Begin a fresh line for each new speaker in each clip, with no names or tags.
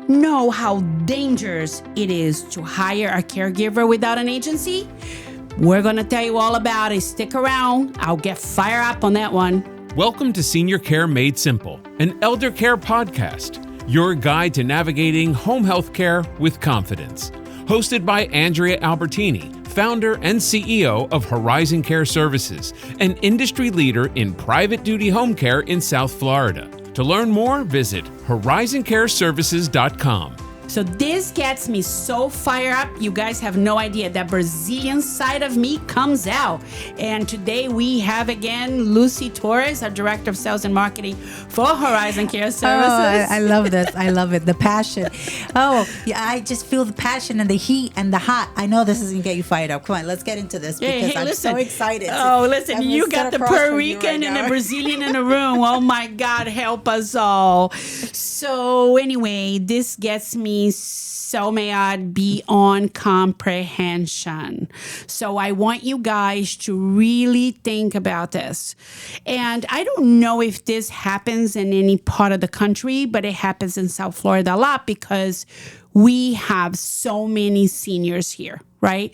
know how dangerous it is to hire a caregiver without an agency? We're going to tell you all about it. Stick around. I'll get fired up on that one.
Welcome to Senior Care Made Simple, an elder care podcast, your guide to navigating home health care with confidence. Hosted by Andrea Albertini, founder and CEO of Horizon Care Services, an industry leader in private duty home care in South Florida. To learn more, visit horizoncareservices.com.
So this gets me so fired up. You guys have no idea. That Brazilian side of me comes out. And today we have again Lucy Torres, our Director of Sales and Marketing for Horizon Care Services.
Oh, I love this. I love it. The passion. Oh, yeah, I just feel the passion and the heat and the hot. I know this is going to get you fired up. Come on, let's get into this because I'm so excited.
Oh, listen, you got the Puerto Rican and the Brazilian in the room. Oh my God, help us all. So anyway, this gets me so mad beyond comprehension. So I want you guys to really think about this. And I don't know if this happens in any part of the country, but it happens in South Florida a lot because we have so many seniors here, right?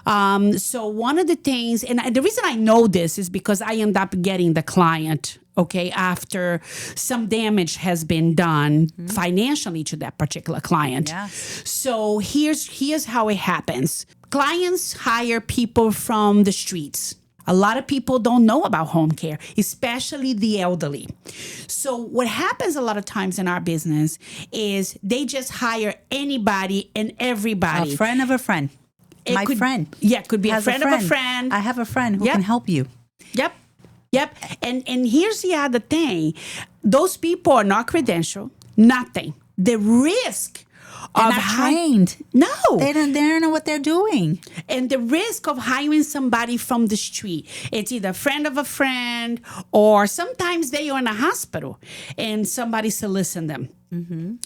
So one of the things, and the reason I know this is because I end up getting the client, okay, after some damage has been done financially to that particular client.
Yeah.
So here's how it happens. Clients hire people from the streets. A lot of people don't know about home care, especially the elderly. So what happens a lot of times in our business is they just hire anybody and everybody.
A friend of a friend. My friend.
Yeah, it could be a friend of a friend.
I have a friend who can help you.
Yep. And here's the other thing. Those people are not credentialed, nothing. The risk
They're not trained.
No.
They don't know what they're doing.
And the risk of hiring somebody from the street, it's either a friend of a friend or sometimes they are in a hospital and somebody solicits them.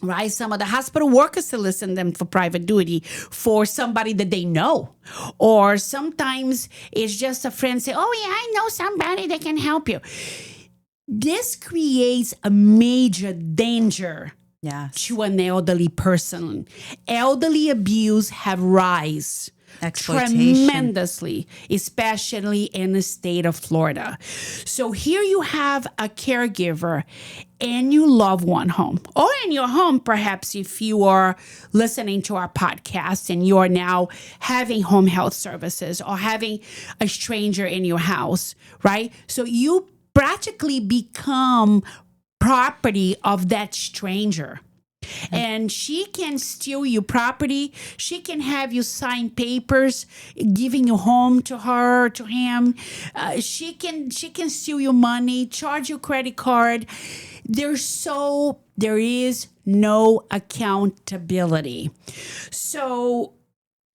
Right? Some of the hospital workers solicit them for private duty for somebody that they know. Or sometimes it's just a friend say, oh yeah, I know somebody that can help you. This creates a major danger to an elderly person. Elderly abuse have rise tremendously, especially in the state of Florida. So here you have a caregiver and you love one home, or in your home, perhaps if you are listening to our podcast and you are now having home health services or having a stranger in your house, right? So you practically become property of that stranger. And she can steal your property. She can have you sign papers, giving you home to her, to him. She can steal your money, charge your credit card. There is no accountability. So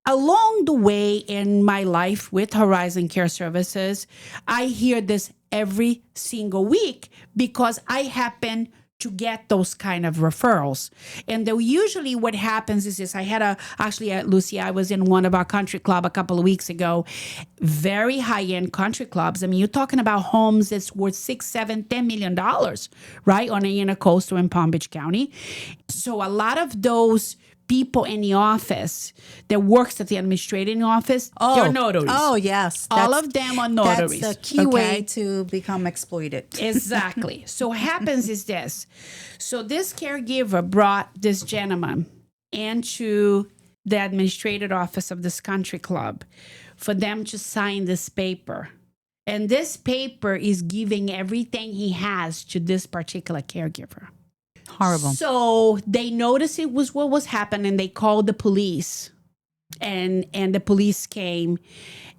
along the way in my life with Horizon Care Services, I hear this every single week because I happen to get those kind of referrals. And usually what happens is this. I had Lucy, I was in one of our country club a couple of weeks ago, very high-end country clubs. I mean, you're talking about homes that's worth $6, $7, $10 million, right? On the Intercoastal in Palm Beach County. So a lot of those people in the office that works at the administrative office, they're notaries.
Oh, yes.
All of them are notaries.
That's the key way to become exploited.
Exactly. So what happens is this. So this caregiver brought this gentleman into the administrative office of this country club for them to sign this paper. And this paper is giving everything he has to this particular caregiver.
Horrible.
So they noticed it was what was happening. They called the police, and the police came,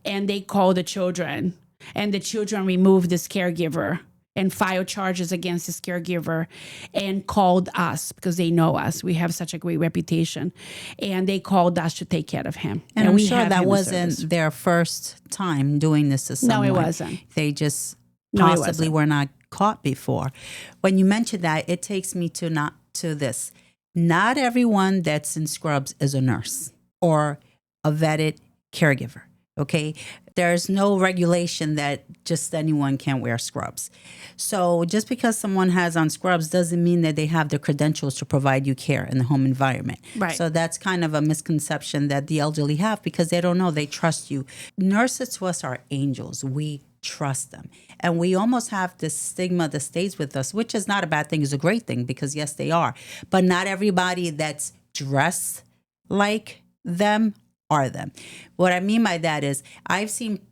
and they called the children, and the children removed this caregiver and filed charges against this caregiver, and called us because they know us. We have such a great reputation, and they called us to take care of him.
And I'm sure that wasn't their first time doing this to someone.
No, it wasn't.
They just possibly were not caught before. When you mentioned that, it takes me to this. Not everyone that's in scrubs is a nurse or a vetted caregiver. Okay. There's no regulation that just anyone can wear scrubs. So just because someone has on scrubs doesn't mean that they have the credentials to provide you care in the home environment.
Right.
So that's kind of a misconception that the elderly have because they don't know. They trust you. Nurses to us are angels. We trust them. And we almost have this stigma that stays with us, which is not a bad thing. It's a great thing because, yes, they are. But not everybody that's dressed like them are them. What I mean by that is I've seen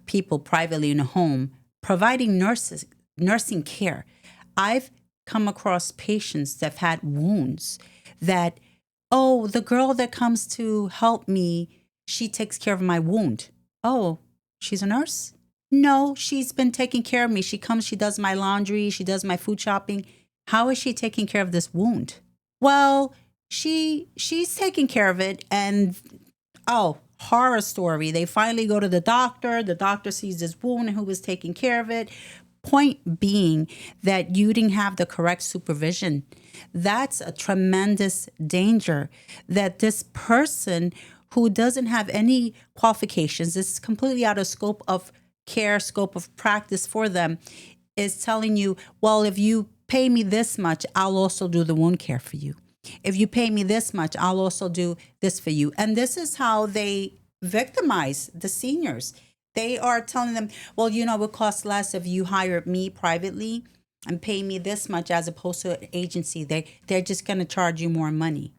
people privately in a home providing nursing care. I've come across patients that have had wounds that, oh, the girl that comes to help me, she takes care of my wound. Oh, she's a nurse? No, she's been taking care of me. She comes, she does my laundry, she does my food shopping. How is she taking care of this wound? Well, she's taking care of it, and oh, horror story. They finally go to the doctor. The doctor sees this wound and who was taking care of it. Point being that you didn't have the correct supervision. That's a tremendous danger that this person who doesn't have any qualifications, this is completely out of scope of care, scope of practice for them, is telling you, well, if you pay me this much, I'll also do the wound care for you. If you pay me this much, I'll also do this for you. And this is how they victimize the seniors. They are telling them, well, it would cost less if you hired me privately and pay me this much as opposed to an agency. They're just going to charge you more money.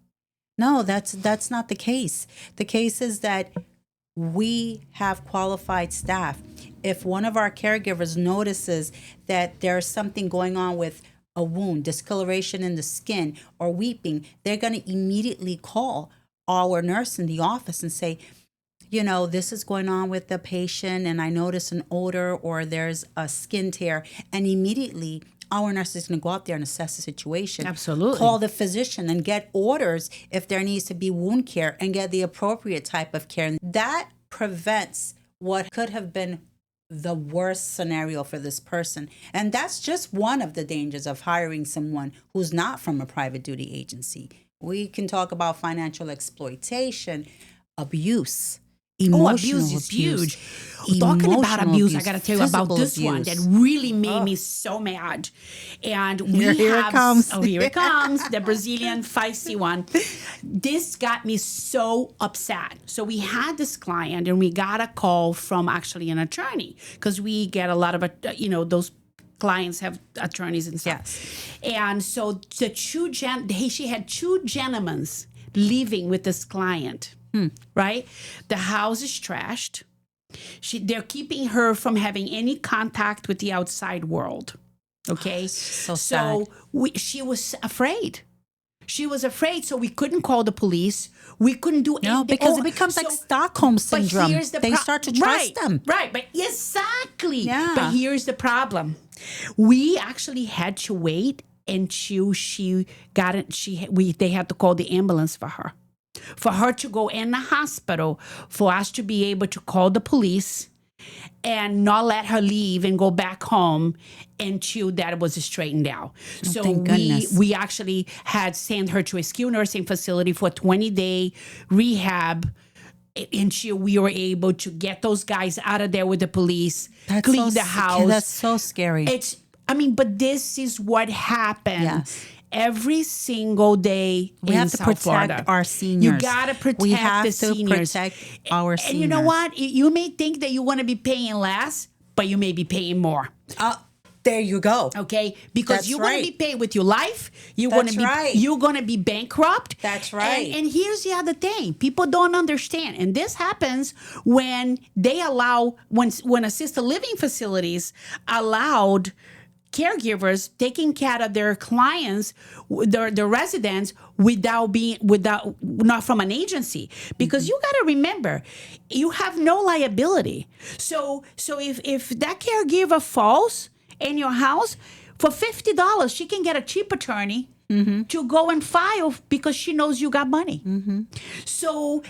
No, that's not the case. The case is that we have qualified staff. If one of our caregivers notices that there's something going on with a wound, discoloration in the skin, or weeping, they're going to immediately call our nurse in the office and say, this is going on with the patient, and I notice an odor or there's a skin tear. And immediately, our nurse is going to go out there and assess the situation.
Absolutely.
Call the physician and get orders if there needs to be wound care and get the appropriate type of care. And that prevents what could have been the worst scenario for this person. And that's just one of the dangers of hiring someone who's not from a private duty agency. We can talk about financial exploitation, abuse.
Abuse is huge. Talking about abuse, I got to tell you about this one that really made me so mad. And here it comes. Oh, here it comes. The Brazilian feisty one. This got me so upset. So we had this client and we got a call from actually an attorney because we get a lot of, those clients have attorneys and stuff.
Yes.
And so she had two gentlemen living with this client. Right? The house is trashed. They're keeping her from having any contact with the outside world. Okay?
Oh, so sad.
She was afraid. She was afraid, so we couldn't call the police. We couldn't do anything.
No, because it becomes like Stockholm syndrome. They start to trust them.
Right, but exactly.
Yeah.
But here's the problem. We actually had to wait until she got it. They had to call the ambulance for her to go in the hospital, for us to be able to call the police and not let her leave and go back home until that was straightened out. So we actually had sent her to a skilled nursing facility for a 20-day rehab until we were able to get those guys out of there with the police, clean the house.
That's so scary.
But this is what happens.
Yes.
Every single day
we have to protect
Florida.
Our seniors.
You got to protect the seniors.
Protect our seniors.
And you know what? You may think that you want to be paying less, but you may be paying more.
There you go.
Okay? Because
That's
you're
right.
going to be paid with your life. You're going to be bankrupt.
That's right.
And here's the other thing. People don't understand. And this happens when they allow, when assisted living facilities allowed caregivers taking care of their clients, their residents, not from an agency, because you got to remember, you have no liability. So if that caregiver falls in your house, for $50, she can get a cheap attorney to go and file because she knows you got money. So.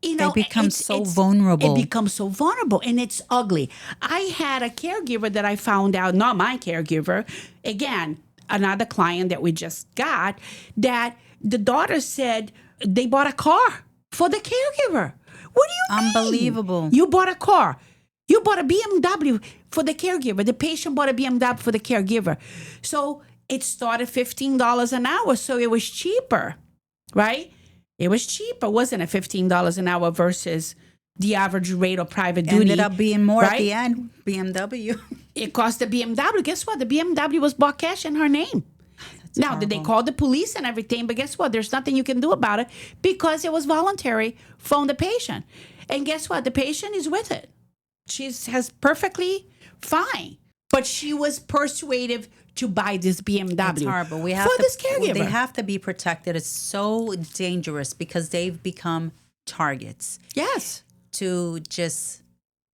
They become so vulnerable.
It becomes so vulnerable, and it's ugly. I had a caregiver that I found out, not my caregiver, again, another client that we just got, that the daughter said they bought a car for the caregiver. What do you mean?
Unbelievable.
You bought a car. You bought a BMW for the caregiver. The patient bought a BMW for the caregiver. So it started $15 an hour. So it was cheaper, right? It was cheaper, wasn't it? $15 an hour versus the average rate of private duty.
Ended up being more
right?
at the end. BMW.
It cost the BMW. Guess what? The BMW was bought cash in her name. Now, did they call the police and everything? But guess what? There's nothing you can do about it because it was voluntary from the patient. And guess what? The patient is with it. Has perfectly fine. But she was persuasive to buy this BMW.
It's horrible.
This caregiver.
They have to be protected. It's so dangerous because they've become targets.
Yes.
To just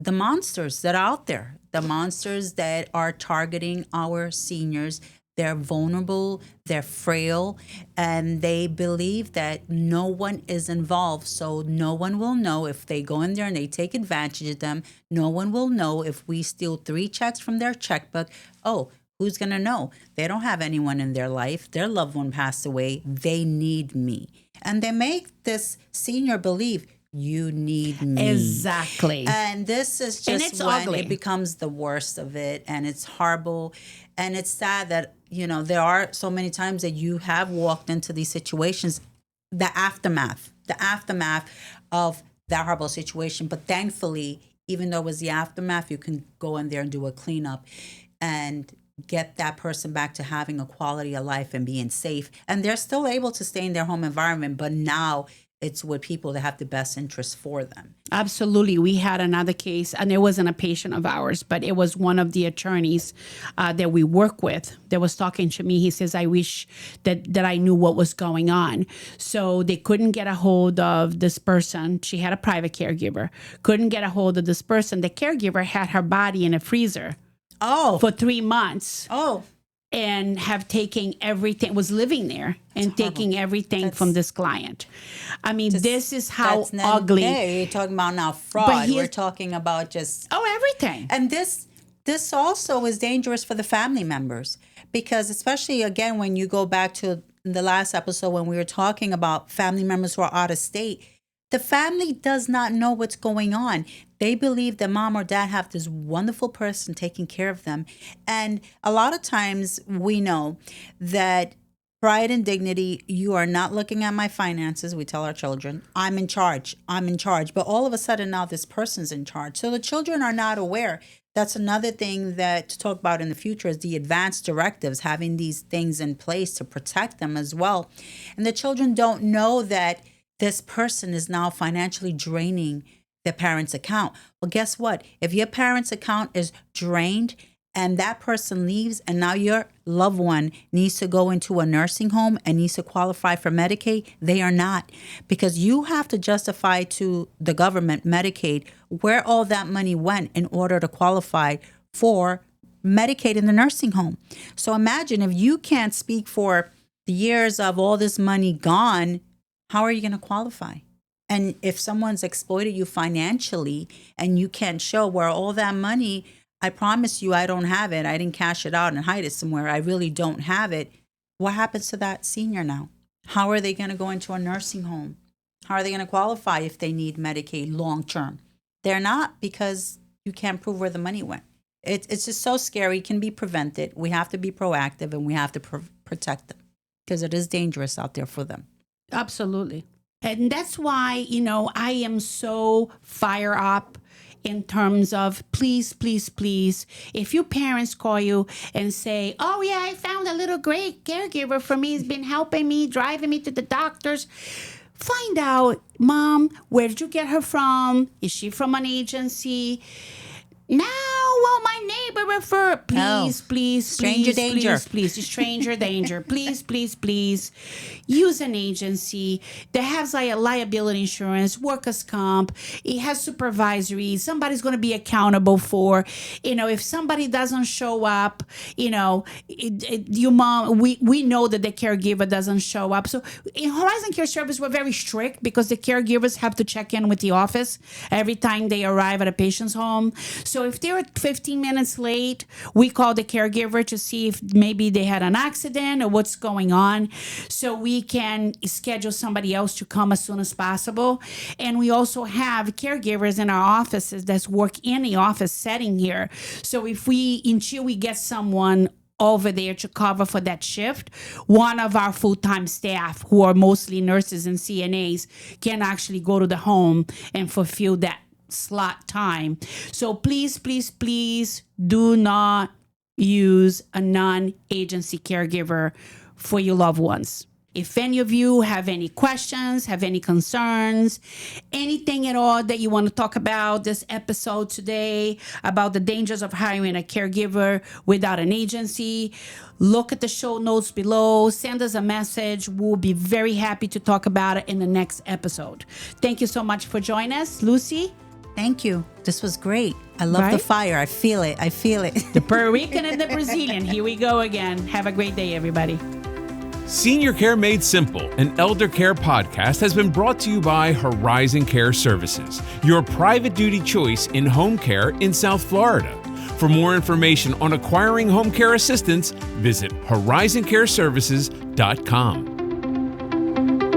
the monsters that are out there. The monsters that are targeting our seniors. They're vulnerable, they're frail, and they believe that no one is involved. So no one will know if they go in there and they take advantage of them. No one will know if we steal 3 checks from their checkbook. Oh, who's going to know? They don't have anyone in their life. Their loved one passed away. They need me. And they make this senior believe, you need me.
Exactly.
And this is just
it's
when
ugly.
it becomes the worst of it. And it's horrible. And it's sad that, there are so many times that you have walked into these situations, the aftermath of that horrible situation. But thankfully, even though it was the aftermath, you can go in there and do a cleanup and get that person back to having a quality of life and being safe. And they're still able to stay in their home environment, but now it's with people that have the best interest for them.
Absolutely. We had another case, and it wasn't a patient of ours, but it was one of the attorneys that we work with that was talking to me. He says, I wish that I knew what was going on. So they couldn't get a hold of this person. She had a private caregiver. Couldn't get a hold of this person. The caregiver had her body in a freezer for 3 months. And have taken everything, was living there and taking everything from this client. I mean, this is how ugly.
You're talking about now fraud. We're talking about just...
everything.
And this also is dangerous for the family members because especially, again, when you go back to the last episode when we were talking about family members who are out of state, the family does not know what's going on. They believe that mom or dad have this wonderful person taking care of them. And a lot of times we know that pride and dignity, you are not looking at my finances. We tell our children, I'm in charge. But all of a sudden now this person's in charge. So the children are not aware. That's another thing that to talk about in the future is the advanced directives, having these things in place to protect them as well. And the children don't know that this person is now financially draining their parents' account. Well, guess what? If your parents' account is drained and that person leaves and now your loved one needs to go into a nursing home and needs to qualify for Medicaid, they are not. Because you have to justify to the government, Medicaid, where all that money went in order to qualify for Medicaid in the nursing home. So imagine if you can't speak for the years of all this money gone, how are you going to qualify? And if someone's exploited you financially and you can't show where all that money, I promise you I don't have it. I didn't cash it out and hide it somewhere. I really don't have it. What happens to that senior now? How are they going to go into a nursing home? How are they going to qualify if they need Medicaid long term? They're not because you can't prove where the money went. It's just so scary. It can be prevented. We have to be proactive and we have to protect them because it is dangerous out there for them.
Absolutely. And that's why, I am so fired up in terms of please, please, please, if your parents call you and say, oh, yeah, I found a little great caregiver for me. He's been helping me, driving me to the doctors. Find out, Mom, where did you get her from? Is she from an agency? No, well, my neighbor referred. Please,
stranger danger.
Please, stranger danger. Please, use an agency that has like a liability insurance, workers' comp. It has supervisory. Somebody's going to be accountable for. If somebody doesn't show up, your mom. We know that the caregiver doesn't show up. So in Horizon Care Service, we're very strict because the caregivers have to check in with the office every time they arrive at a patient's home. So if 15 minutes late, we call the caregiver to see if maybe they had an accident or what's going on, so we can schedule somebody else to come as soon as possible. And we also have caregivers in our offices that work in the office setting here. So until we get someone over there to cover for that shift, one of our full-time staff, who are mostly nurses and CNAs, can actually go to the home and fulfill that slot time. So please, please, please do not use a non-agency caregiver for your loved ones. If any of you have any questions, have any concerns, anything at all that you want to talk about this episode today, about the dangers of hiring a caregiver without an agency, look at the show notes below, send us a message. We'll be very happy to talk about it in the next episode. Thank you so much for joining us. Lucy?
Thank you. This was great. I love the fire. I feel it.
The Puerto Rican and the Brazilian. Here we go again. Have a great day, everybody.
Senior Care Made Simple, an elder care podcast, has been brought to you by Horizon Care Services, your private duty choice in home care in South Florida. For more information on acquiring home care assistance, visit horizoncareservices.com.